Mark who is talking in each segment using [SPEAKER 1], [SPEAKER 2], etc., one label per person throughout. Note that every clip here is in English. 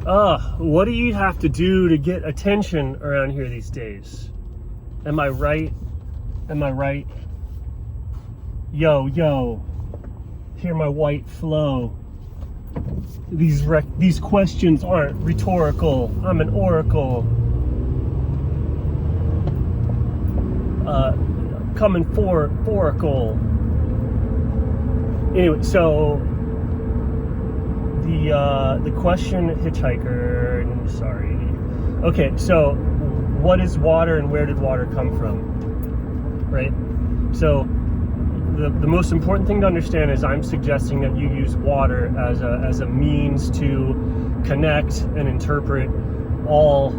[SPEAKER 1] What do you have to do to get attention around here these days? Am I right? Am I right? Yo, hear my white flow. These questions aren't rhetorical. I'm an oracle. Coming for oracle. Anyway, so the question hitchhiker, sorry. Okay, so what is water and where did water come from? Right? So the most important thing to understand is I'm suggesting that you use water as a means to connect and interpret all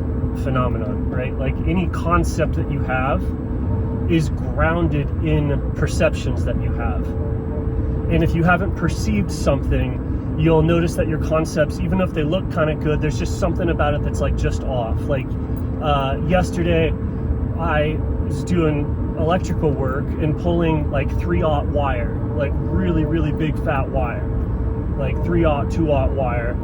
[SPEAKER 1] phenomenon, right? Like any concept that you have is grounded in perceptions that you have. And if you haven't perceived something, you'll notice that your concepts, even if they look kind of good, there's just something about it that's like just off. Like yesterday, I was doing electrical work and pulling like 3/0 wire, like really, really big fat wire, like 3/0, 2/0 wire.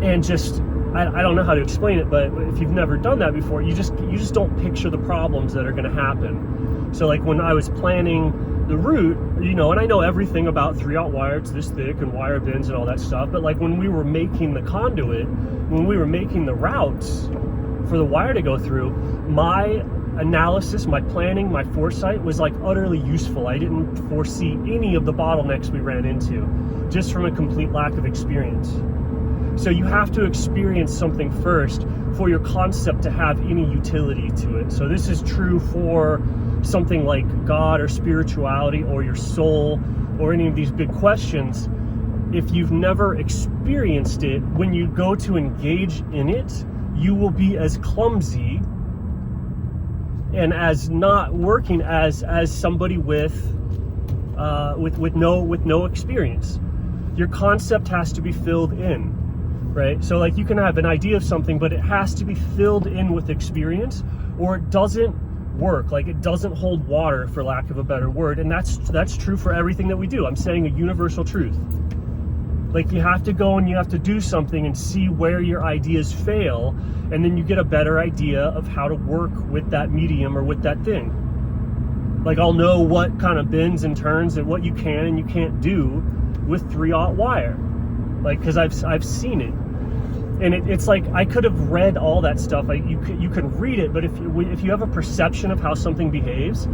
[SPEAKER 1] And just, I don't know how to explain it, but if you've never done that before, you just don't picture the problems that are going to happen. So like when I was planning the route, and I know everything about 3/0 wire, it's this thick, and wire bends and all that stuff, but like when we were making the conduit, when we were making the routes for the wire to go through, my analysis, my planning, my foresight was like utterly useful. I didn't foresee any of the bottlenecks we ran into, just from a complete lack of experience. So you have to experience something first for your concept to have any utility to it. So this is true for something like God or spirituality or your soul or any of these big questions. If you've never experienced it, when you go to engage in it, you will be as clumsy and as not working as somebody with no experience. Your concept has to be filled in, right? So like you can have an idea of something, but it has to be filled in with experience, or it doesn't work. Like it doesn't hold water, for lack of a better word. And that's true for everything that we do. I'm saying a universal truth. Like you have to go and you have to do something and see where your ideas fail, and then you get a better idea of how to work with that medium or with that thing. Like I'll know what kind of bends and turns and what you can and you can't do with 3/0 wire, like because I've seen it. And it's like I could have read all that stuff. Like you could read it, but if you have a perception of how something behaves,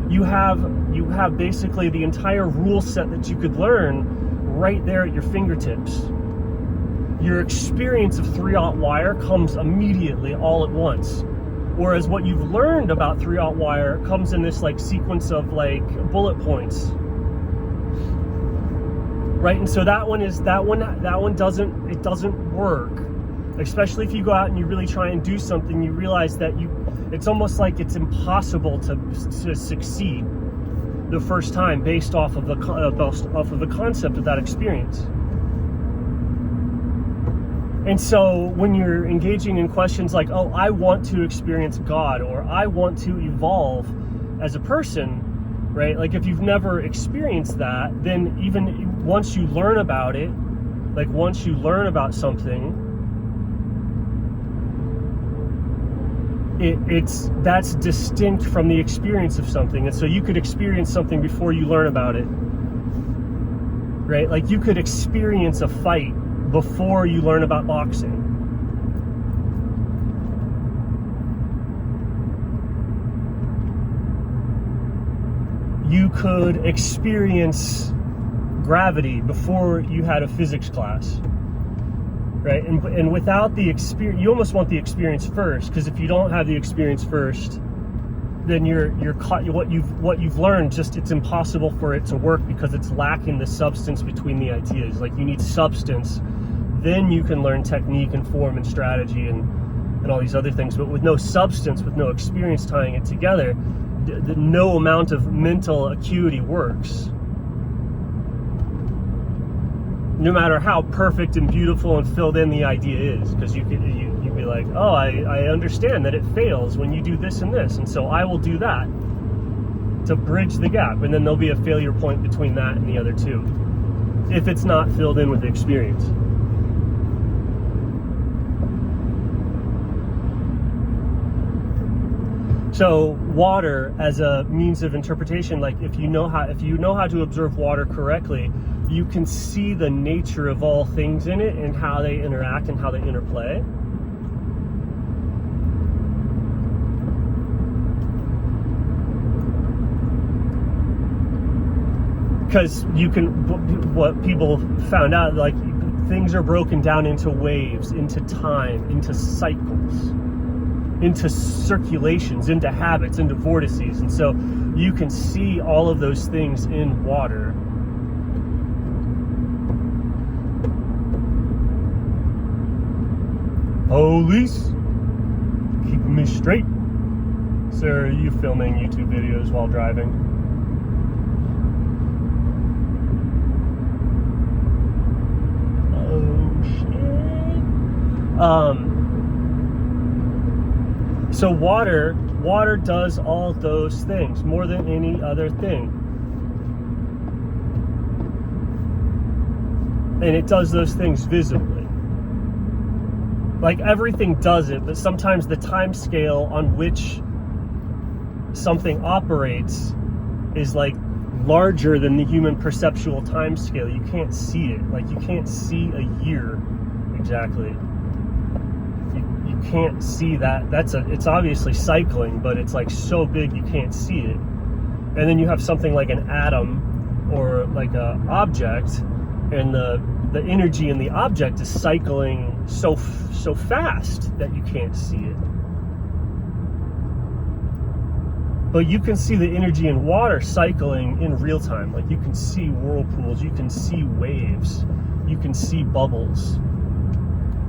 [SPEAKER 1] you have basically the entire rule set that you could learn right there at your fingertips. Your experience of 3/0 wire comes immediately, all at once. Whereas what you've learned about 3/0 wire comes in this like sequence of like bullet points. Right? And so that one doesn't work. Especially if you go out and you really try and do something, you realize that it's almost like it's impossible to succeed the first time based off of the concept of that experience. And so when you're engaging in questions like, oh, I want to experience God, or I want to evolve as a person, right? Like if you've never experienced that, then even once you learn about it, like once you learn about something, that's distinct from the experience of something. And so you could experience something before you learn about it, right? Like you could experience a fight before you learn about boxing. You could experience gravity before you had a physics class, right? And without the experience, you almost want the experience first, because if you don't have the experience first, then you're caught. What you've learned, just it's impossible for it to work because it's lacking the substance between the ideas. Like you need substance, then you can learn technique and form and strategy and all these other things. But with no substance, with no experience tying it together, no amount of mental acuity works. No matter how perfect and beautiful and filled in the idea is, because you'd be like, oh, I understand that it fails when you do this and this, and so I will do that to bridge the gap, and then there'll be a failure point between that and the other two, if it's not filled in with experience. So water as a means of interpretation, like if you know how to observe water correctly, you can see the nature of all things in it and how they interact and how they interplay. Because what people found out, like things are broken down into waves, into time, into cycles, into circulations, into habits, into vortices. And so you can see all of those things in water. Police, keeping me straight. Sir, are you filming YouTube videos while driving? Oh shit. So water does all those things more than any other thing. And it does those things visibly. Like everything does it, but sometimes the time scale on which something operates is like larger than the human perceptual time scale. You can't see it. Like you can't see a year exactly. You can't see that. It's obviously cycling, but it's like so big you can't see it. And then you have something like an atom or like a object, and the energy in the object is cycling so fast that you can't see it. But you can see the energy in water cycling in real time. Like you can see whirlpools, you can see waves, you can see bubbles.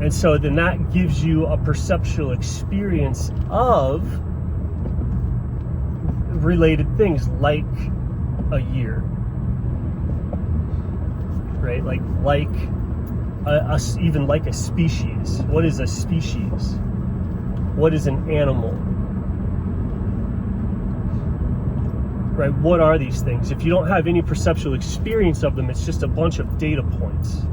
[SPEAKER 1] And so then that gives you a perceptual experience of related things like a year. Right? Even like a species. What is a species? What is an animal? Right? What are these things? If you don't have any perceptual experience of them, it's just a bunch of data points.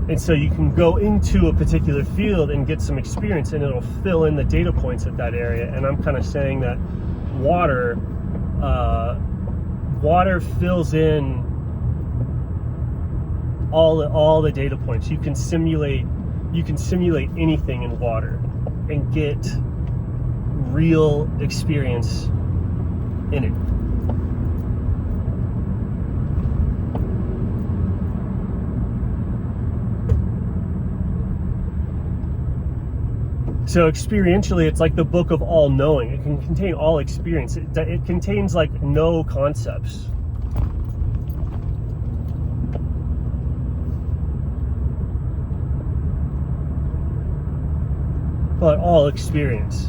[SPEAKER 1] And so you can go into a particular field and get some experience, and it'll fill in the data points at that area. And I'm kind of saying that water fills in all the data points. You can simulate anything in water and get real experience in it. So experientially, it's like the book of all knowing. It can contain all experience. It contains like no concepts. But all experience.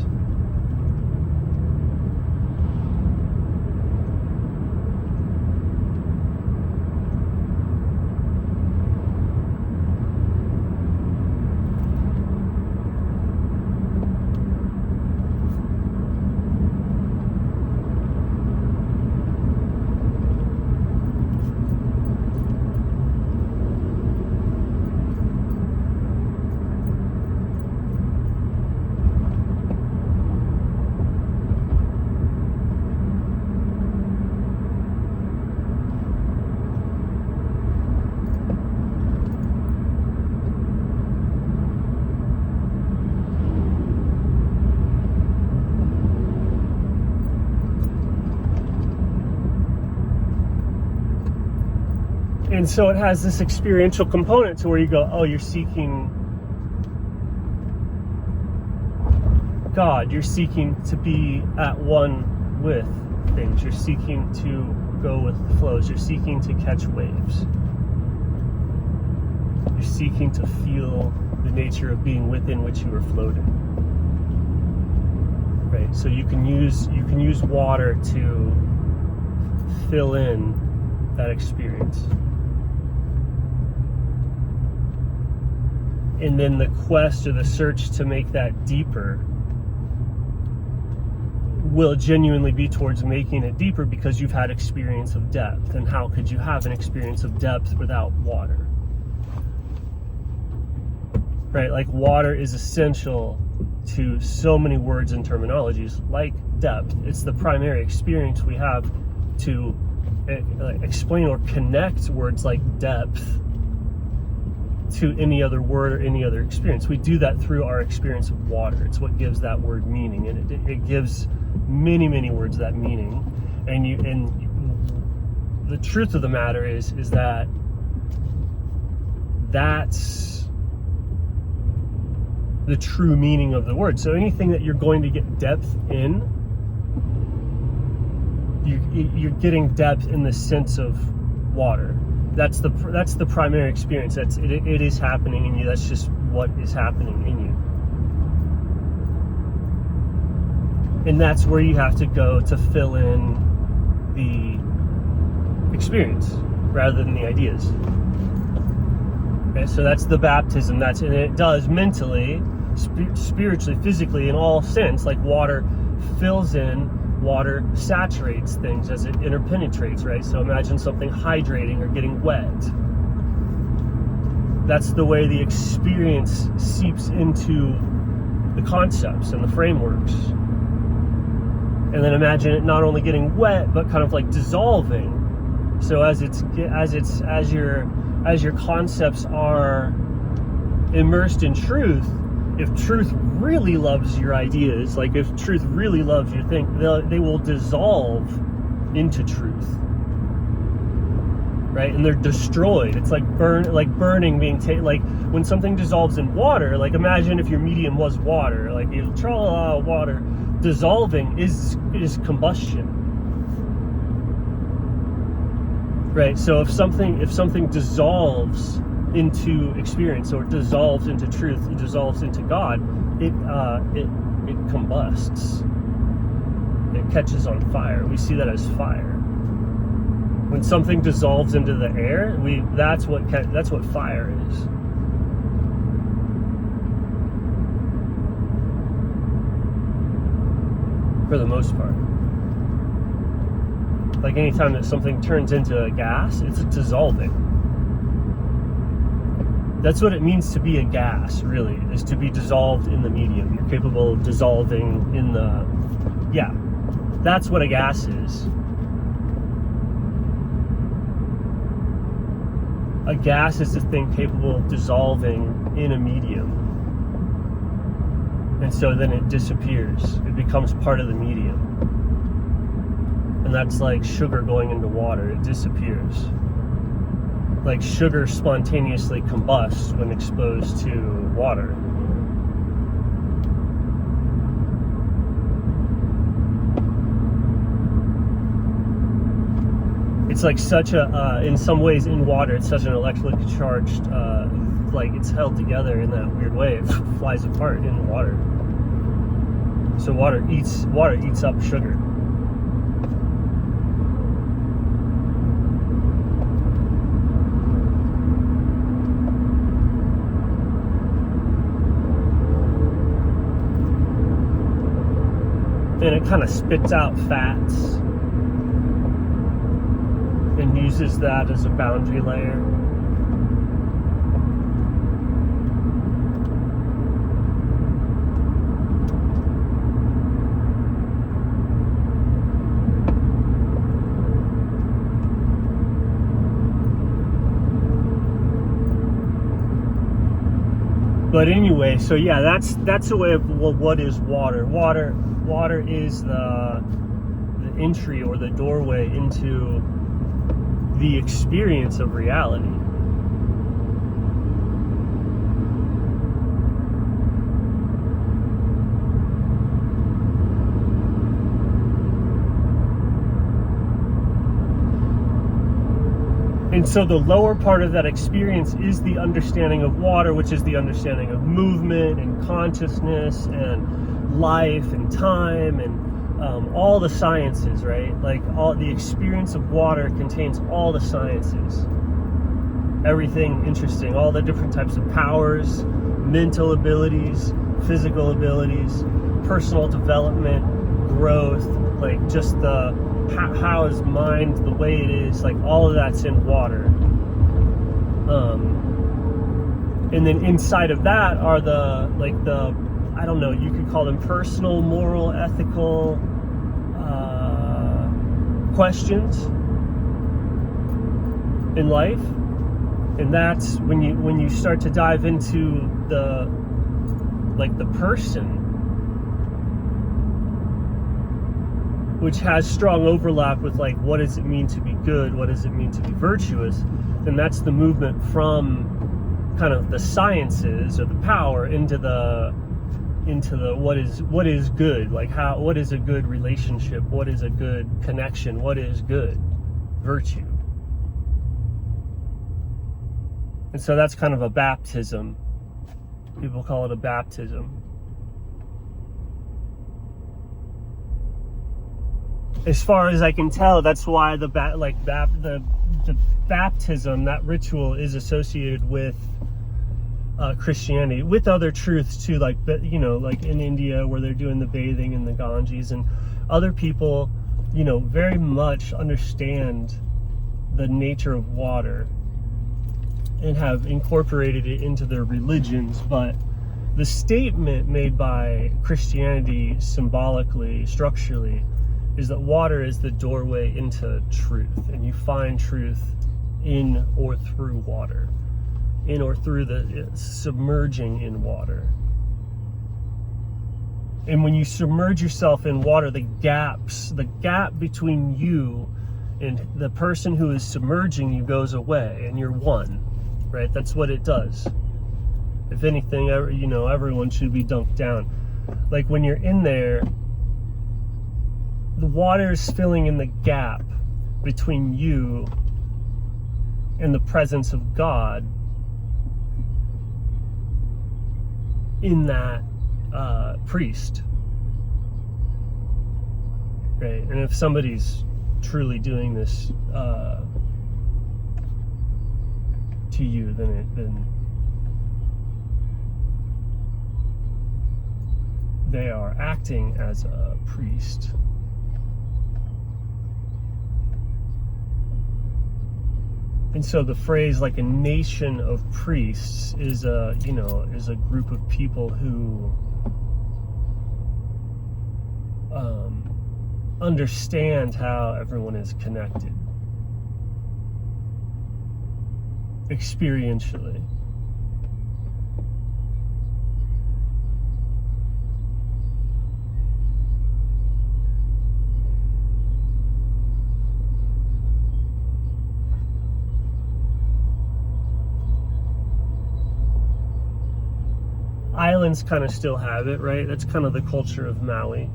[SPEAKER 1] And so it has this experiential component to where you go, oh, you're seeking God. You're seeking to be at one with things. You're seeking to go with the flows. You're seeking to catch waves. You're seeking to feel the nature of being within which you are floating. Right? So you can use water to fill in that experience. And then the quest or the search to make that deeper will genuinely be towards making it deeper because you've had experience of depth. And how could you have an experience of depth without water? Right? Like water is essential to so many words and terminologies like depth. It's the primary experience we have to explain or connect words like depth to any other word or any other experience. We do that through our experience of water. It's what gives that word meaning, and it gives many words that meaning. And the truth of the matter is that that's the true meaning of the word. So anything that you're going to get depth in, you're getting depth in the sense of water. That's the primary experience. It is happening in you. That's just what is happening in you. And that's where you have to go to fill in the experience rather than the ideas. Okay, so that's the baptism. And it does mentally, spiritually, physically, in all sense, like water fills in, water saturates things as it interpenetrates, right? So imagine something hydrating or getting wet. That's the way the experience seeps into the concepts and the frameworks. And then imagine it not only getting wet, but kind of like dissolving. So as your concepts are immersed in truth, if truth really loves your ideas, like if truth really loves your thing, they will dissolve into truth, right? And they're destroyed. It's like burning, being like when something dissolves in water. Like imagine if your medium was water, like you water. Dissolving is combustion, right? So if something dissolves into experience or dissolves into truth, it dissolves into God, it combusts. It catches on fire. We see that as fire. When something dissolves into the air, that's what fire is. For the most part. Like anytime that something turns into a gas, it's dissolving. That's what it means to be a gas, really, is to be dissolved in the medium. You're capable of dissolving in the... Yeah, that's what a gas is. A gas is a thing capable of dissolving in a medium. And so then it disappears. It becomes part of the medium. And that's like sugar going into water. It disappears. Like sugar spontaneously combusts when exposed to water. It's like such a, in some ways in water, it's such an electrically charged, like it's held together in that weird way. It flies apart in the water. So water eats up sugar. And it kind of spits out fats and uses that as a boundary layer. But anyway, so yeah, that's a way of, well, what is water? Water is the entry or the doorway into the experience of reality. And so the lower part of that experience is the understanding of water, which is the understanding of movement and consciousness and life and time and all the sciences, right? Like all the experience of water contains all the sciences. Everything interesting, all the different types of powers, mental abilities, physical abilities, personal development, growth, like just the how is mind the way it is, like all of that's in water. And then inside of that are the I don't know, you could call them personal, moral, ethical questions in life. And that's when you start to dive into the person, which has strong overlap with like, what does it mean to be good, what does it mean to be virtuous, then that's the movement from kind of the sciences or the power into the what is good, like what is a good relationship, what is a good connection, what is good virtue. And so that's kind of a baptism. People call it a baptism. As far as I can tell, that's why the baptism, that ritual, is associated with Christianity, with other truths too, like, you know, like in India where they're doing the bathing in the Ganges, and other people, you know, very much understand the nature of water and have incorporated it into their religions. But the statement made by Christianity symbolically, structurally, is that water is the doorway into truth, and you find truth in or through water, in or through the submerging in water. And when you submerge yourself in water, the gap between you and the person who is submerging you goes away, and you're one, right? That's what it does. If anything, you know, everyone should be dunked down. Like when you're in there, the water is filling in the gap between you and the presence of God in that priest, right? And if somebody's truly doing this to you, then they are acting as a priest. And so the phrase, like, a nation of priests, is a group of people who understand how everyone is connected experientially. Islands kind of still have it, right? That's kind of the culture of Maui.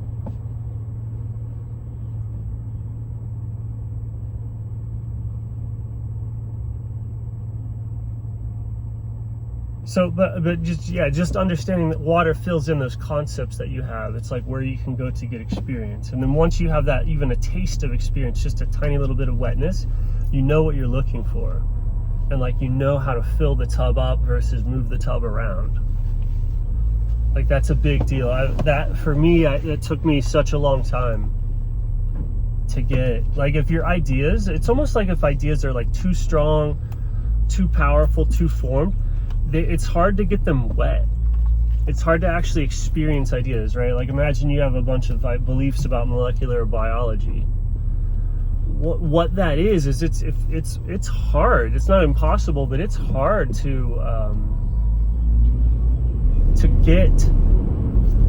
[SPEAKER 1] So, but just understanding that water fills in those concepts that you have. It's like where you can go to get experience. And then once you have that, even a taste of experience, just a tiny little bit of wetness, you know what you're looking for. And like, you know how to fill the tub up versus move the tub around. Like, that's a big deal. That for me, it took me such a long time to get. Like, if your ideas, it's almost like if ideas are like too strong, too powerful, too formed, it's hard to get them wet. It's hard to actually experience ideas, right? Like, imagine you have a bunch of beliefs about molecular biology. What that is it's hard. It's not impossible, but it's hard to get,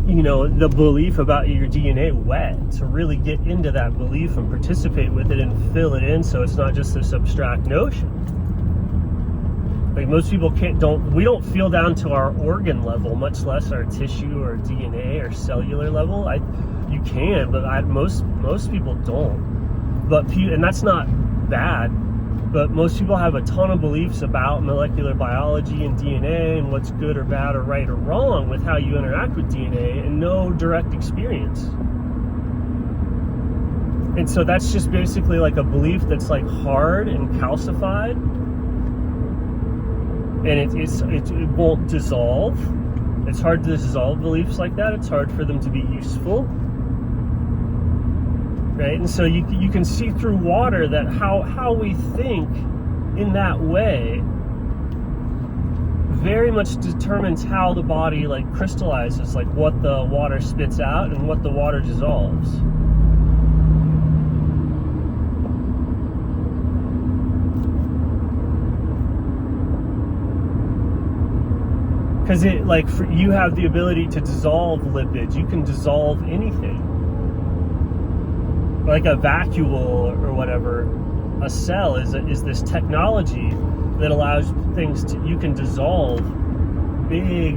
[SPEAKER 1] you know, the belief about your DNA wet, to really get into that belief and participate with it and fill it in, so it's not just this abstract notion. Like, most people we don't feel down to our organ level, much less our tissue or DNA or cellular level. You can, but most people don't. And that's not bad. But most people have a ton of beliefs about molecular biology and DNA and what's good or bad or right or wrong with how you interact with DNA, and no direct experience. And so that's just basically like a belief that's like hard and calcified, and it won't dissolve. It's hard to dissolve beliefs like that. It's hard for them to be useful, right? And so you can see through water that how we think in that way very much determines how the body like crystallizes, like what the water spits out and what the water dissolves. Because it, like, you have the ability to dissolve lipids. You can dissolve anything. Like a vacuole or whatever. A cell is this technology that allows things to, you can dissolve big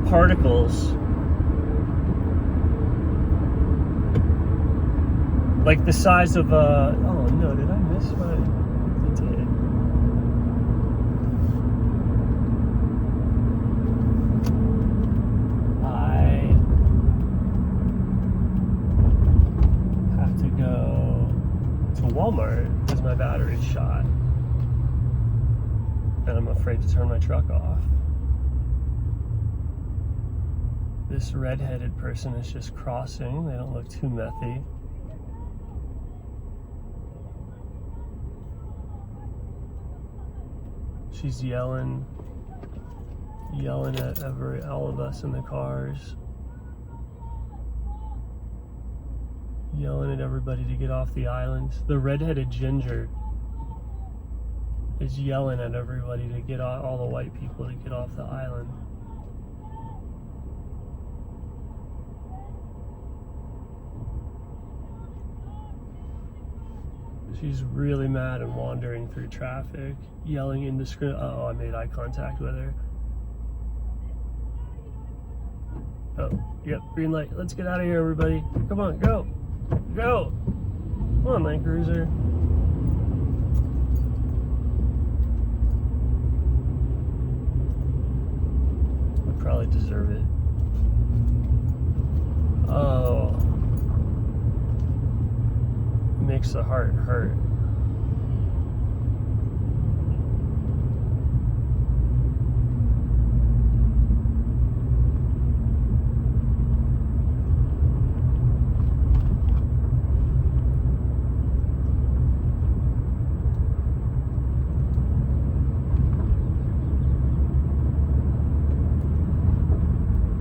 [SPEAKER 1] particles. Like the size of a, oh no, did I miss my, I did. Walmart because my battery's shot and I'm afraid to turn my truck off. This red-headed person is just crossing. They don't look too methy. She's yelling at all of us in the cars. Yelling at everybody to get off the island. The red-headed ginger is yelling at everybody to get all the white people to get off the island. She's really mad and wandering through traffic, yelling indiscriminately. Oh, I made eye contact with her. Oh, yep, green light. Let's get out of here, everybody. Come on, go. Go! Come on, Land Cruiser. I probably deserve it. Oh. It makes the heart hurt.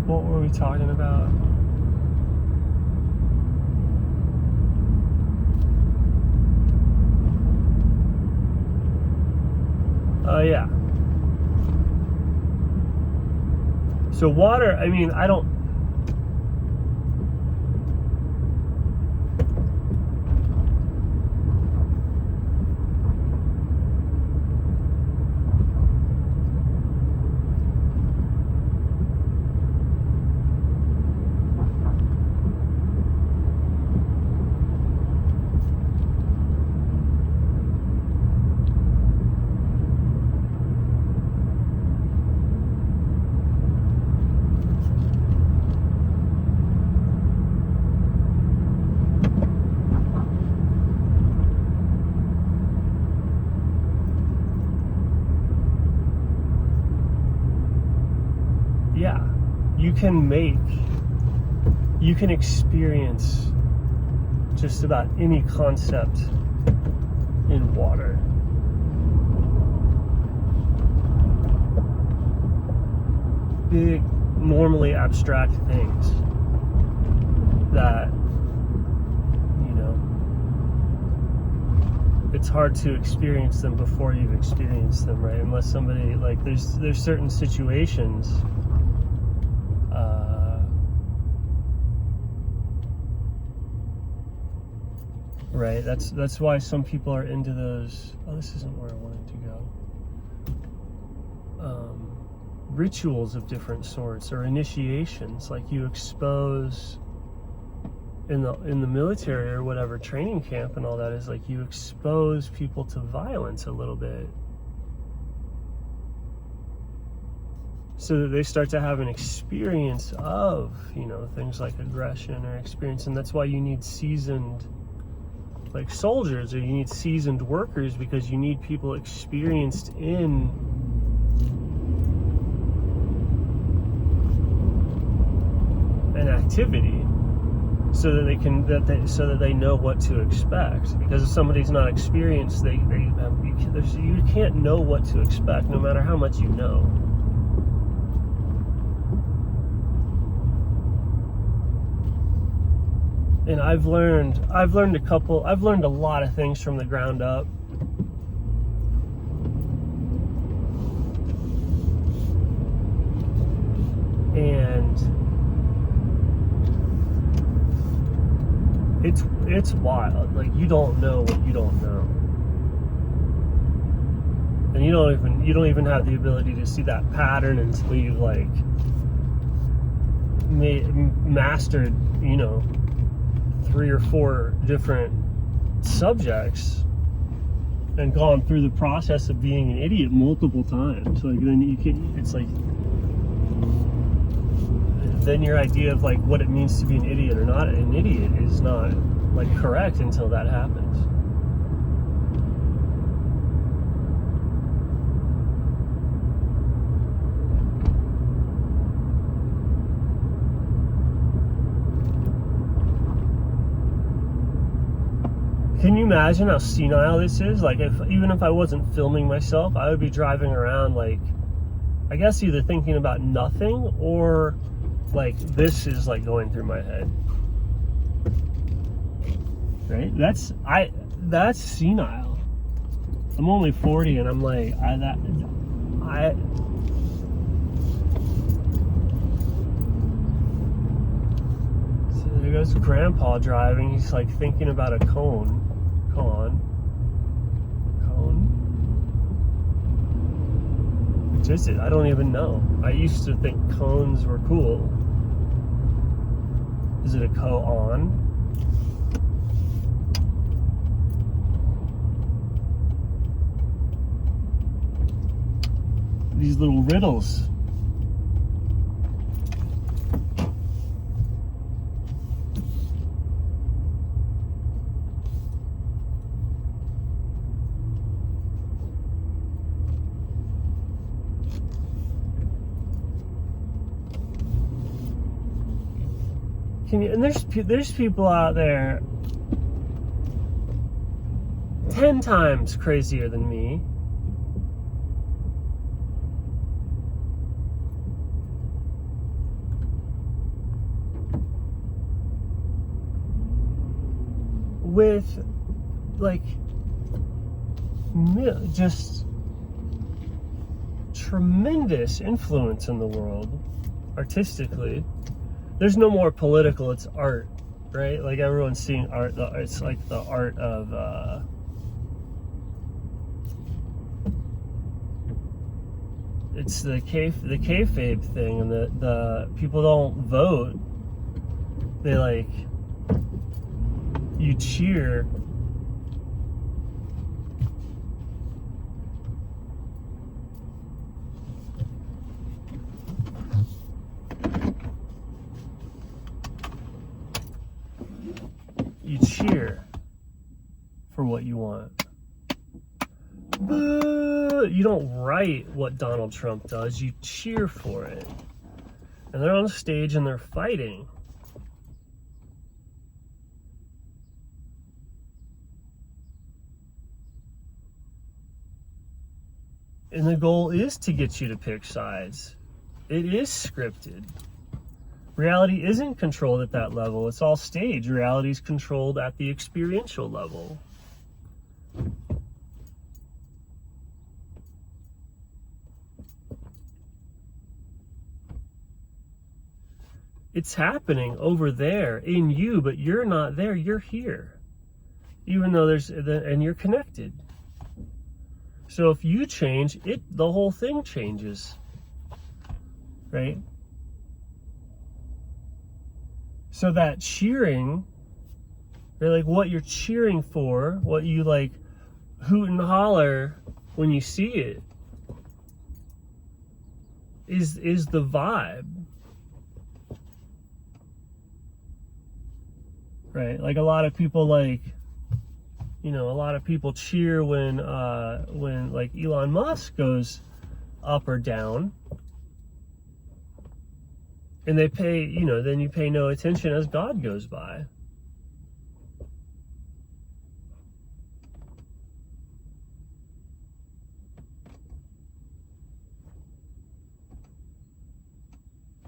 [SPEAKER 1] What were we talking about? Oh, yeah. So water, I mean, I don't... Yeah, you can experience just about any concept in water. Big, normally abstract things that, you know, it's hard to experience them before you've experienced them, right? Unless somebody, like, there's certain situations right, that's why some people are into those. Oh, this isn't where I wanted to go. Rituals of different sorts or initiations, like you expose in the military or whatever, training camp and all that, is like you expose people to violence a little bit, so that they start to have an experience of, you know, things like aggression or experience. And that's why you need seasoned, like, soldiers, or you need seasoned workers, because you need people experienced in an activity so that they can so that they know what to expect. Because if somebody's not experienced, you can't know what to expect, no matter how much you know. And I've learned a lot of things from the ground up. And it's wild. Like, you don't know what you don't know. And you don't even have the ability to see that pattern until you've like mastered, 3 or 4 different subjects and gone through the process of being an idiot multiple times. Like, then your idea of like what it means to be an idiot or not an idiot is not like correct until that happens. Can you imagine how senile this is? Like, even if I wasn't filming myself, I would be driving around like, I guess either thinking about nothing or like this is like going through my head. Right? That's senile. I'm only 40 and I'm like, so there goes Grandpa driving. He's like thinking about a cone. Which is it? I don't even know. I used to think cones were cool. Is it a koan? These little riddles. And there's people out there 10 times crazier than me. With like just tremendous influence in the world artistically. There's no more political, it's art, right? Like, everyone's seeing art. It's like the art of it's the kayfabe thing, and the people don't vote. They like, you cheer. You cheer for what you want. Boo! You don't write what Donald Trump does, you cheer for it. And they're on stage and they're fighting. And the goal is to get you to pick sides. It is scripted. Reality isn't controlled at that level. It's all staged. Reality is controlled at the experiential level. It's happening over there in you, but you're not there. You're here. Even though and you're connected. So if you change, the whole thing changes. Right? So that cheering, like what you're cheering for, what you like hoot and holler when you see it, is the vibe. Right? Like a lot of people cheer when like Elon Musk goes up or down. And they pay, then you pay no attention as God goes by.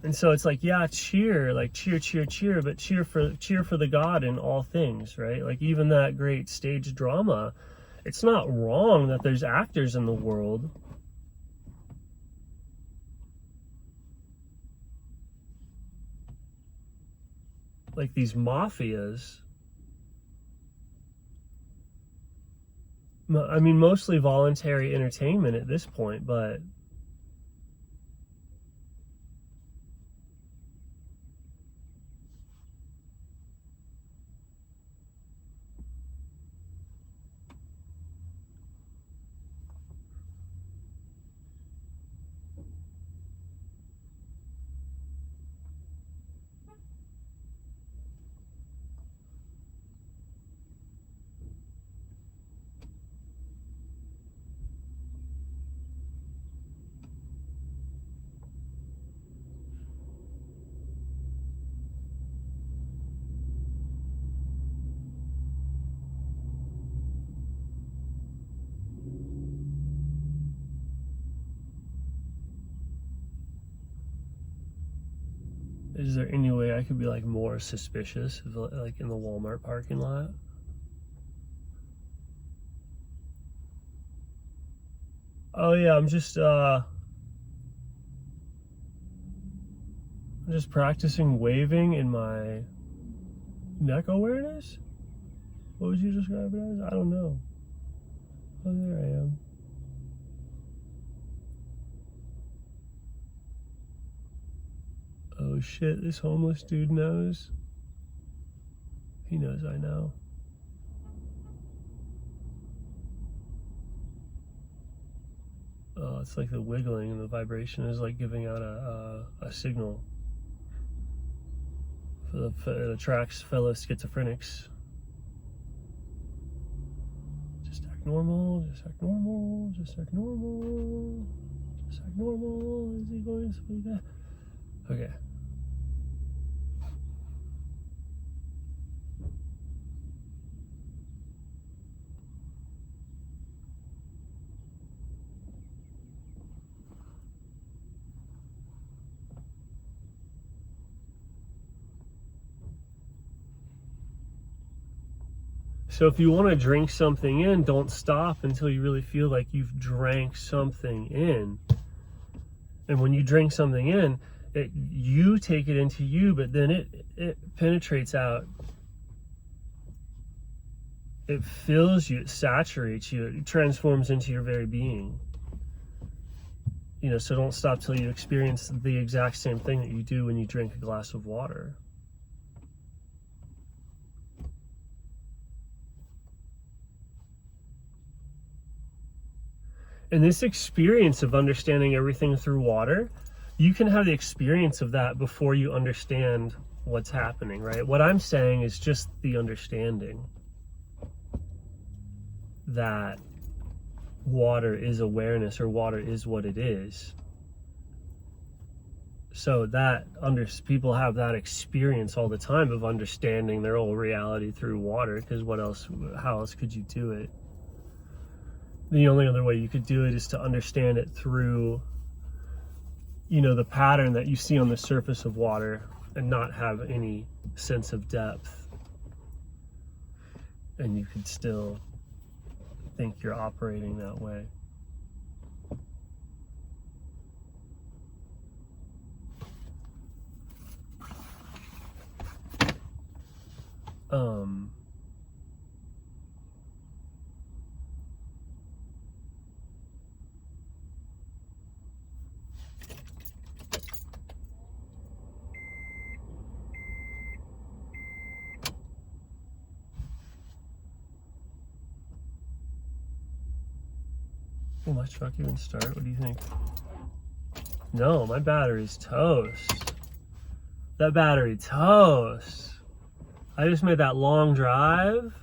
[SPEAKER 1] And so it's like, yeah, cheer, like cheer, but cheer for the God in all things, right? Like even that great stage drama, it's not wrong that there's actors in the world. Like these mafias. I mean, mostly voluntary entertainment at this point, but is there any way I could be like more suspicious of like in the Walmart parking lot? Oh yeah, I'm just practicing waving in my neck awareness? What would you describe it as? I don't know. Oh, there I am. Oh shit, this homeless dude knows. He knows I know. Oh, it's like the wiggling and the vibration is like giving out a signal. It attracts fellow schizophrenics. Just act normal, just act normal, just act normal, just act normal. Is he going to sleep? Okay. So if you want to drink something in, don't stop until you really feel like you've drank something in. And when you drink something in, you take it into you, but then it penetrates out. It fills you, it saturates you, it transforms into your very being. So don't stop till you experience the exact same thing that you do when you drink a glass of water. And this experience of understanding everything through water, you can have the experience of that before you understand what's happening, right? What I'm saying is just the understanding that water is awareness, or water is what it is. So that people have that experience all the time of understanding their whole reality through water, because how else could you do it? The only other way you could do it is to understand it through, the pattern that you see on the surface of water and not have any sense of depth. And you could still think you're operating that way. Will my truck even start? What do you think? No, my battery's toast. That battery toast. I just made that long drive.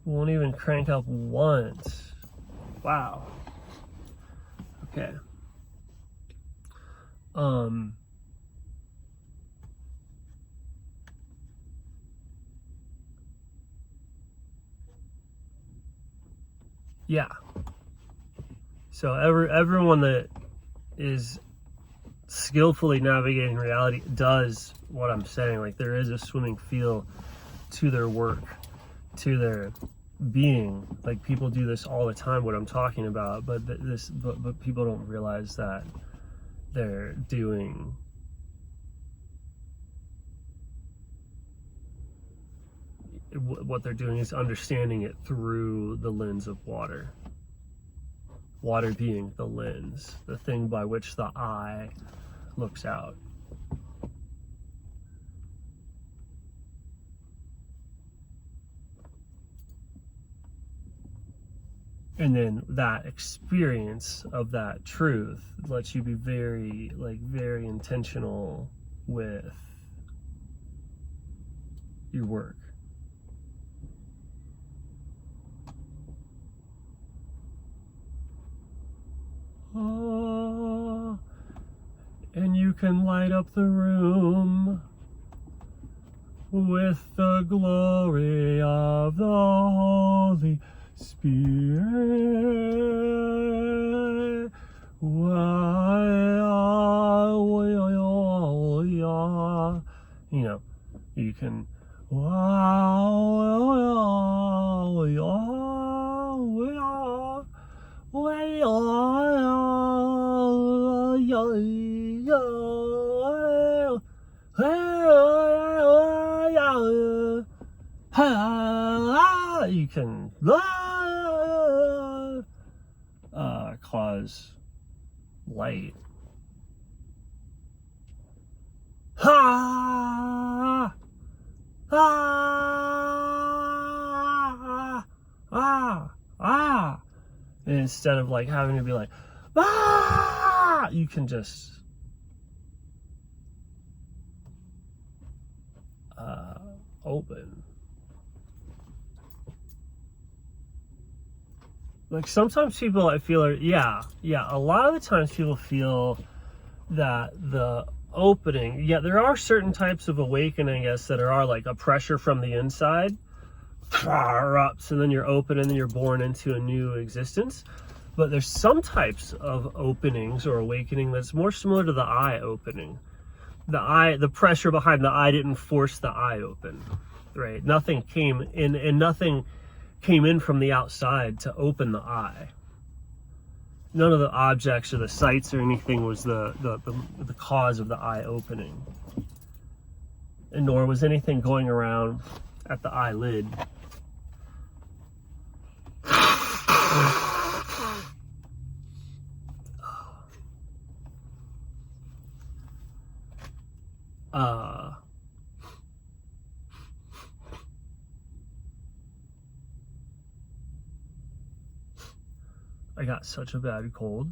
[SPEAKER 1] Won't even crank up once. Wow. Okay. Yeah. So everyone that is skillfully navigating reality does what I'm saying. Like, there is a swimming feel to their work, to their being. Like, people do this all the time, what I'm talking about, but but people don't realize that they're doing what they're doing is understanding it through the lens of water. Water being the lens, the thing by which the eye looks out. And then that experience of that truth lets you be very intentional with your work. And you can light up the room with the glory of the Holy Spirit. You know, you can you can cause light. And instead of like having to be like, you can just open. Like, sometimes people, I feel, are, a lot of the times people feel that the opening, there are certain types of awakening, I guess, that are like a pressure from the inside erupts, and then you're open, and then you're born into a new existence. But there's some types of openings or awakening that's more similar to the eye opening. The pressure behind the eye didn't force the eye open, right? Nothing came in, and nothing came in from the outside to open the eye. None of the objects or the sights or anything was the cause of the eye opening. And nor was anything going around at the eyelid. I got such a bad cold.